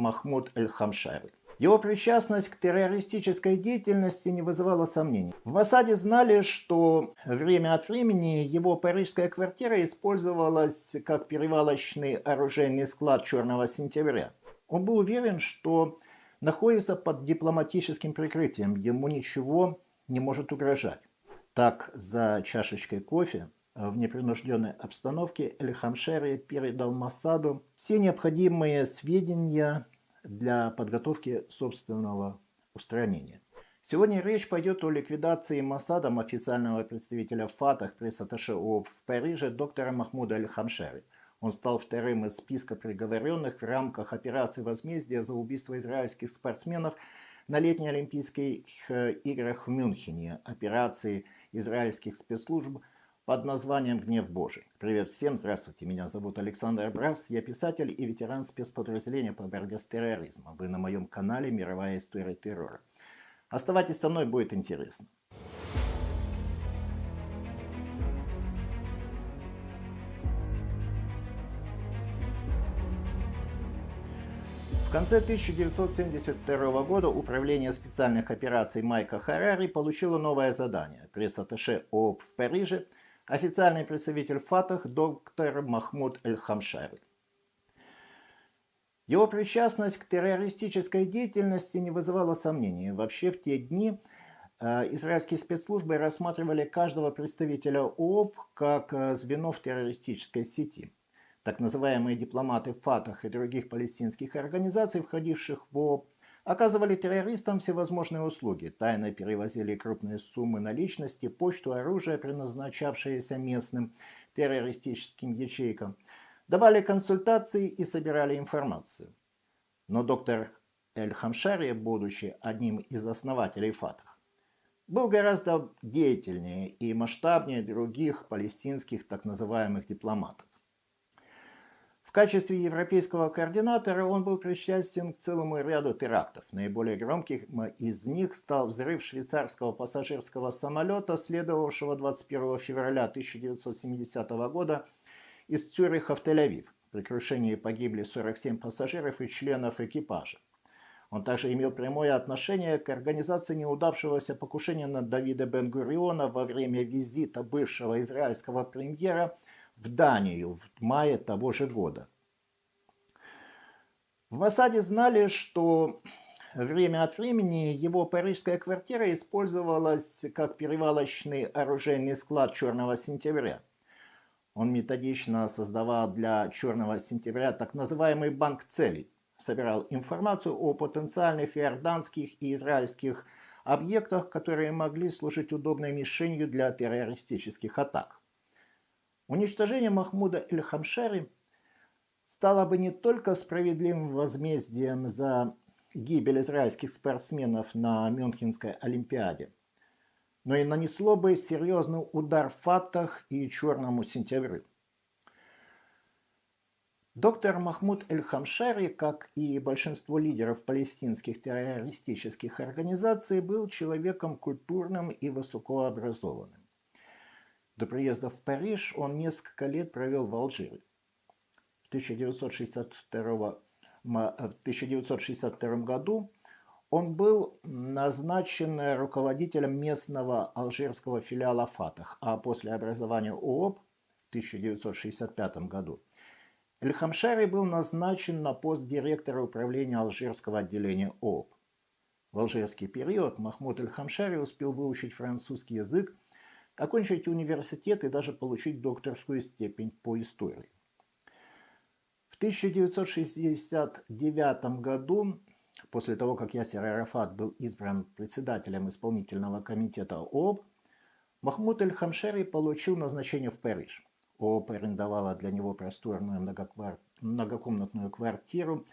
Махмуд эль-Хамшари. Его причастность к террористической деятельности не вызывала сомнений. В Моссаде знали, что время от времени его парижская квартира использовалась как перевалочный оружейный склад «Черного сентября». Он был уверен, что находится под дипломатическим прикрытием, ему ничего не может угрожать. Так, за чашечкой кофе в непринужденной обстановке эль-Хамшари передал Моссаду все необходимые сведения для подготовки собственного устранения. Сегодня речь пойдет о ликвидации Моссадом официального представителя ФАТАХ пресс-атташе ООП в Париже доктора Махмуда эль-Хамшари. Он стал вторым из списка приговоренных в рамках операции возмездия за убийство израильских спортсменов на летних Олимпийских играх в Мюнхене, операции израильских спецслужб под названием «Гнев Божий». Привет всем, здравствуйте, меня зовут Александр Брас, я писатель и ветеран спецподразделения по борьбе с терроризмом. Вы на моем канале «Мировая история террора». Оставайтесь со мной, будет интересно. В конце 1972 года Управление специальных операций Майка Харари получило новое задание. Пресс-атташе ООП в Париже, официальный представитель ФАТАХ доктор Махмуд эль-Хамшари. Его причастность к террористической деятельности не вызывала сомнений. Вообще в те дни израильские спецслужбы рассматривали каждого представителя ООП как звено в террористической сети. Так называемые дипломаты ФАТАХ и других палестинских организаций, входивших в ООП, оказывали террористам всевозможные услуги, тайно перевозили крупные суммы наличности, почту, оружие, предназначавшееся местным террористическим ячейкам, давали консультации и собирали информацию. Но доктор эль-Хамшари, будучи одним из основателей ФАТАХ, был гораздо деятельнее и масштабнее других палестинских так называемых дипломатов. В качестве европейского координатора он был причастен к целому ряду терактов. Наиболее громким из них стал взрыв швейцарского пассажирского самолета, следовавшего 21 февраля 1970 года из Цюриха в Тель-Авив. При крушении погибли 47 пассажиров и членов экипажа. Он также имел прямое отношение к организации неудавшегося покушения на Давида Бен-Гуриона во время визита бывшего израильского премьера в Данию в мае того же года. В Моссаде знали, что время от времени его парижская квартира использовалась как перевалочный оружейный склад «Черного сентября». Он методично создавал для «Черного сентября» так называемый банк целей, собирал информацию о потенциальных иорданских и израильских объектах, которые могли служить удобной мишенью для террористических атак. Уничтожение Махмуда эль-Хамшари стало бы не только справедливым возмездием за гибель израильских спортсменов на Мюнхенской Олимпиаде, но и нанесло бы серьезный удар ФАТАХ и Черному сентябрю. Доктор Махмуд эль-Хамшари, как и большинство лидеров палестинских террористических организаций, был человеком культурным и высокообразованным. До приезда в Париж он несколько лет провел в Алжире. В 1962 году он был назначен руководителем местного алжирского филиала ФАТАХ, а после образования ООП в 1965 году эль-Хамшари был назначен на пост директора управления алжирского отделения ООП. В алжирский период Махмуд эль-Хамшари успел выучить французский язык, окончить университет и даже получить докторскую степень по истории. В 1969 году, после того, как Ясер Арафат был избран председателем исполнительного комитета ООП, Махмуд эль-Хамшари получил назначение в Париж. ООП арендовала для него просторную многокомнатную квартиру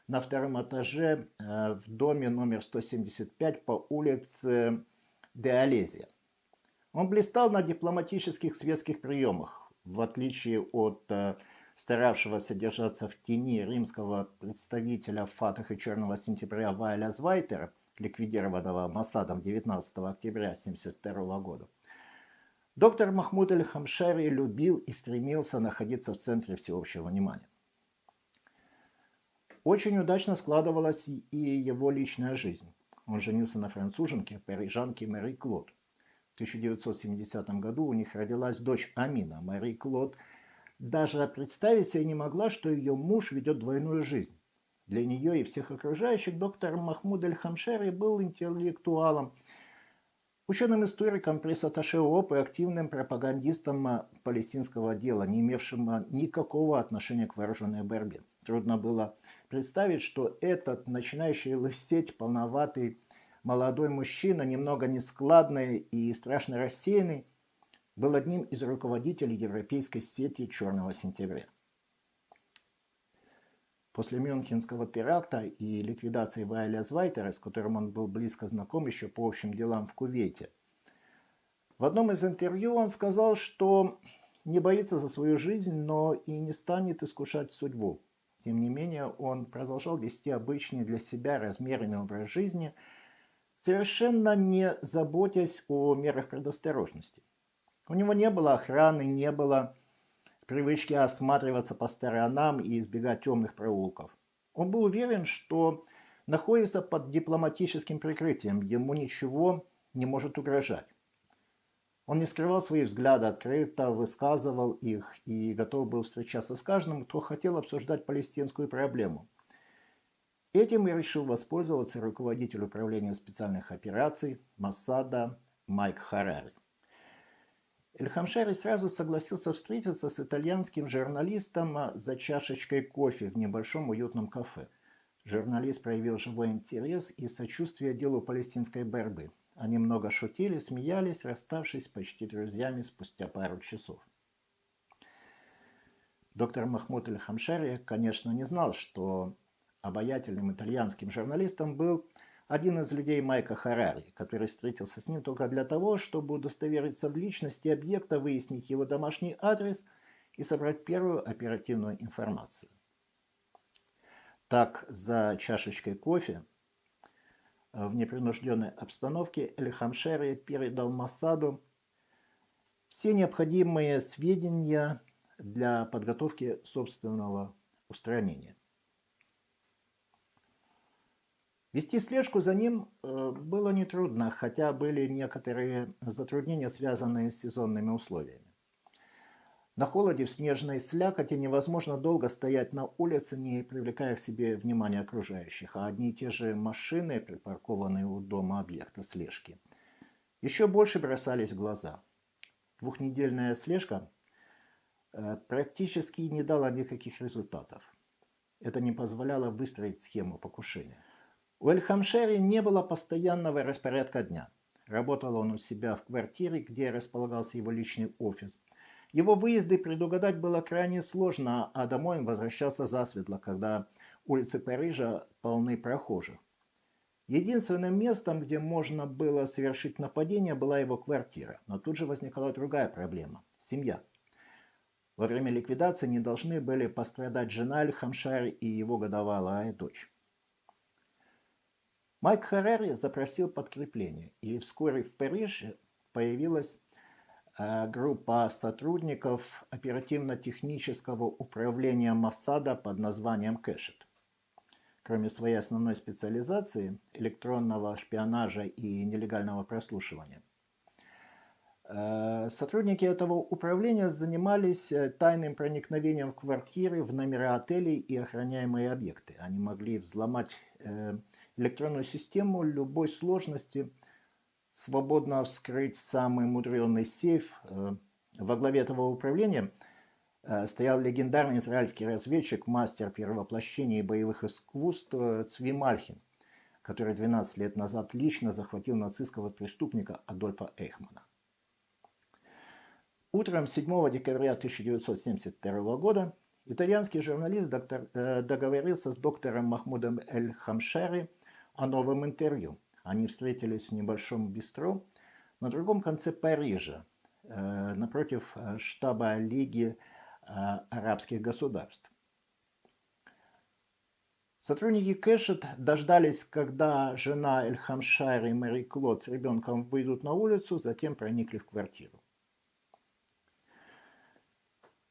на втором этаже в доме номер 175 по улице де Алезия. Он блистал на дипломатических светских приемах, в отличие от старавшегося держаться в тени римского представителя ФАТАХ и Черного сентября Ваэля Звайтера, ликвидированного Моссадом 19 октября 1972 года. Доктор Махмуд эль-Хамшари любил и стремился находиться в центре всеобщего внимания. Очень удачно складывалась и его личная жизнь. Он женился на француженке, парижанке Мари Клод. В 1970 году у них родилась дочь Амина. Мари Клод даже представить себе не могла, что ее муж ведет двойную жизнь. Для нее и всех окружающих доктор Махмуд Эль-Хамшери был интеллектуалом, ученым-историком, пресс-атташе ООП и активным пропагандистом палестинского дела, не имевшим никакого отношения к вооруженной борьбе. Трудно было представить, что этот начинающий лысеть, полноватый молодой мужчина, немного нескладный и страшно рассеянный, был одним из руководителей европейской сети «Черного сентября». После Мюнхенского теракта и ликвидации Вайля Звайтера, с которым он был близко знаком еще по общим делам в Кувейте, в одном из интервью он сказал, что не боится за свою жизнь, но и не станет искушать судьбу. Тем не менее, он продолжал вести обычный для себя размеренный образ жизни, совершенно не заботясь о мерах предосторожности. У него не было охраны, не было привычки осматриваться по сторонам и избегать темных проулков. Он был уверен, что находится под дипломатическим прикрытием, ему ничего не может угрожать. Он не скрывал свои взгляды, открыто высказывал их и готов был встречаться с каждым, кто хотел обсуждать палестинскую проблему. Этим и решил воспользоваться руководитель управления специальных операций Моссада Майк Харари. Эль-Хамшери сразу согласился встретиться с итальянским журналистом за чашечкой кофе в небольшом уютном кафе. Журналист проявил живой интерес и сочувствие делу палестинской борьбы. Они много шутили, смеялись, расставшись почти друзьями спустя пару часов. Доктор Махмуд Эль-Хамшери, конечно, не знал, что обаятельным итальянским журналистом был один из людей Майка Харари, который встретился с ним только для того, чтобы удостовериться в личности объекта, выяснить его домашний адрес и собрать первую оперативную информацию. Так, за чашечкой кофе в непринужденной обстановке Эль-Хамшери передал Моссаду все необходимые сведения для подготовки собственного устранения. Вести слежку за ним было нетрудно, хотя были некоторые затруднения, связанные с сезонными условиями. На холоде в снежной слякоти невозможно долго стоять на улице, не привлекая к себе внимания окружающих, а одни и те же машины, припаркованные у дома объекта слежки, еще больше бросались в глаза. Двухнедельная слежка практически не дала никаких результатов. Это не позволяло выстроить схему покушения. У Эль-Хамшери не было постоянного распорядка дня. Работал он у себя в квартире, где располагался его личный офис. Его выезды предугадать было крайне сложно, а домой он возвращался засветло, когда улицы Парижа полны прохожих. Единственным местом, где можно было совершить нападение, была его квартира. Но тут же возникала другая проблема – семья. Во время ликвидации не должны были пострадать жена Эль-Хамшери и его годовалая дочь. Майк Харари запросил подкрепление, и вскоре в Париже появилась группа сотрудников оперативно-технического управления Моссада под названием Кэшет. Кроме своей основной специализации – электронного шпионажа и нелегального прослушивания, сотрудники этого управления занимались тайным проникновением в квартиры, в номера отелей и охраняемые объекты. Они могли взломать электронную систему любой сложности, свободно вскрыть самый мудренный сейф. Во главе этого управления стоял легендарный израильский разведчик, мастер перевоплощения и боевых искусств Цви Мальхин, который 12 лет назад лично захватил нацистского преступника Адольфа Эйхмана. Утром 7 декабря 1972 года итальянский журналист договорился с доктором Махмудом Эль-Хамшери о новом интервью. Они встретились в небольшом бистро на другом конце Парижа, напротив штаба Лиги арабских государств. Сотрудники Кэшет дождались, когда жена Эль-Хамшери и Мари Клод с ребенком выйдут на улицу, затем проникли в квартиру.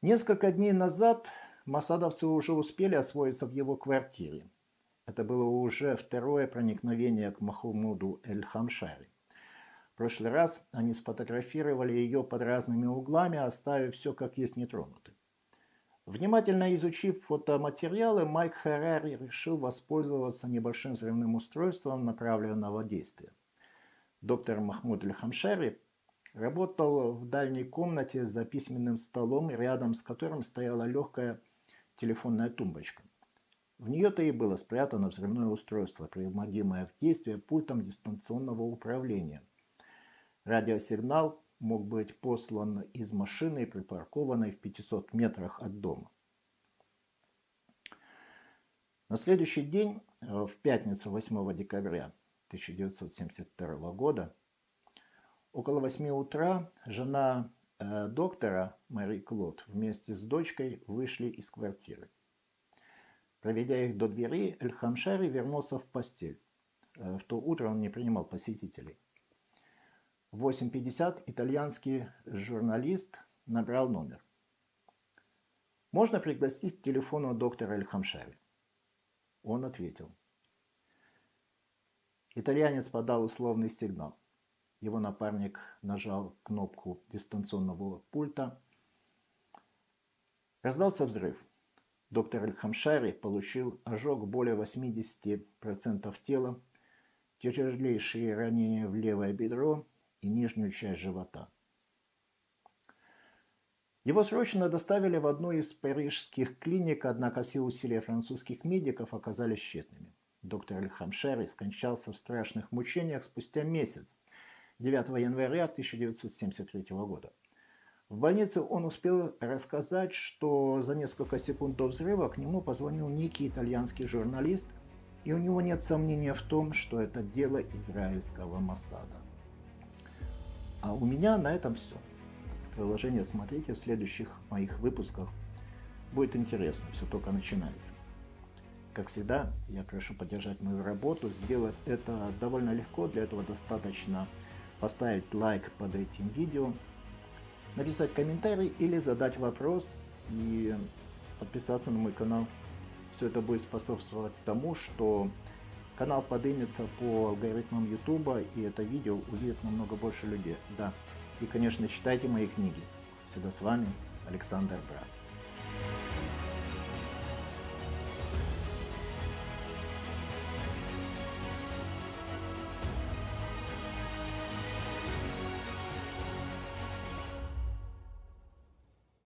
Несколько дней назад моссадовцы уже успели освоиться в его квартире. Это было уже второе проникновение к Махмуду Эль-Хамшари. В прошлый раз они сфотографировали ее под разными углами, оставив все как есть нетронутым. Внимательно изучив фотоматериалы, Майк Харари решил воспользоваться небольшим взрывным устройством направленного действия. Доктор Махмуд Аль-Хамшари работал в дальней комнате за письменным столом, рядом с которым стояла легкая телефонная тумбочка. В нее-то и было спрятано взрывное устройство, приводимое в действие пультом дистанционного управления. Радиосигнал мог быть послан из машины, припаркованной в 500 метрах от дома. На следующий день, в пятницу 8 декабря 1972 года, около 8 утра, жена доктора Мари Клод вместе с дочкой вышли из квартиры. Проведя их до двери, Эль-Хамшари вернулся в постель. В то утро он не принимал посетителей. В 8:50 итальянский журналист набрал номер. «Можно пригласить к телефону доктора Эль-Хамшари?» Он ответил. Итальянец подал условный сигнал. Его напарник нажал кнопку дистанционного пульта. Раздался взрыв. Доктор Эль-Хамшари получил ожог более 80% тела, тяжелейшие ранения в левое бедро и нижнюю часть живота. Его срочно доставили в одну из парижских клиник, однако все усилия французских медиков оказались тщетными. Доктор Эль-Хамшари скончался в страшных мучениях спустя месяц, 9 января 1973 года. В больнице он успел рассказать, что за несколько секунд до взрыва к нему позвонил некий итальянский журналист, и у него нет сомнения в том, что это дело израильского Моссада. А у меня на этом все. Приложение смотрите в следующих моих выпусках. Будет интересно, все только начинается. Как всегда, я прошу поддержать мою работу. Сделать это довольно легко. Для этого достаточно поставить лайк под этим видео, написать комментарий или задать вопрос и подписаться на мой канал. Все это будет способствовать тому, что канал поднимется по алгоритмам YouTube, и это видео увидит намного больше людей. Да. И, конечно, читайте мои книги. Всегда с вами Александр Брас.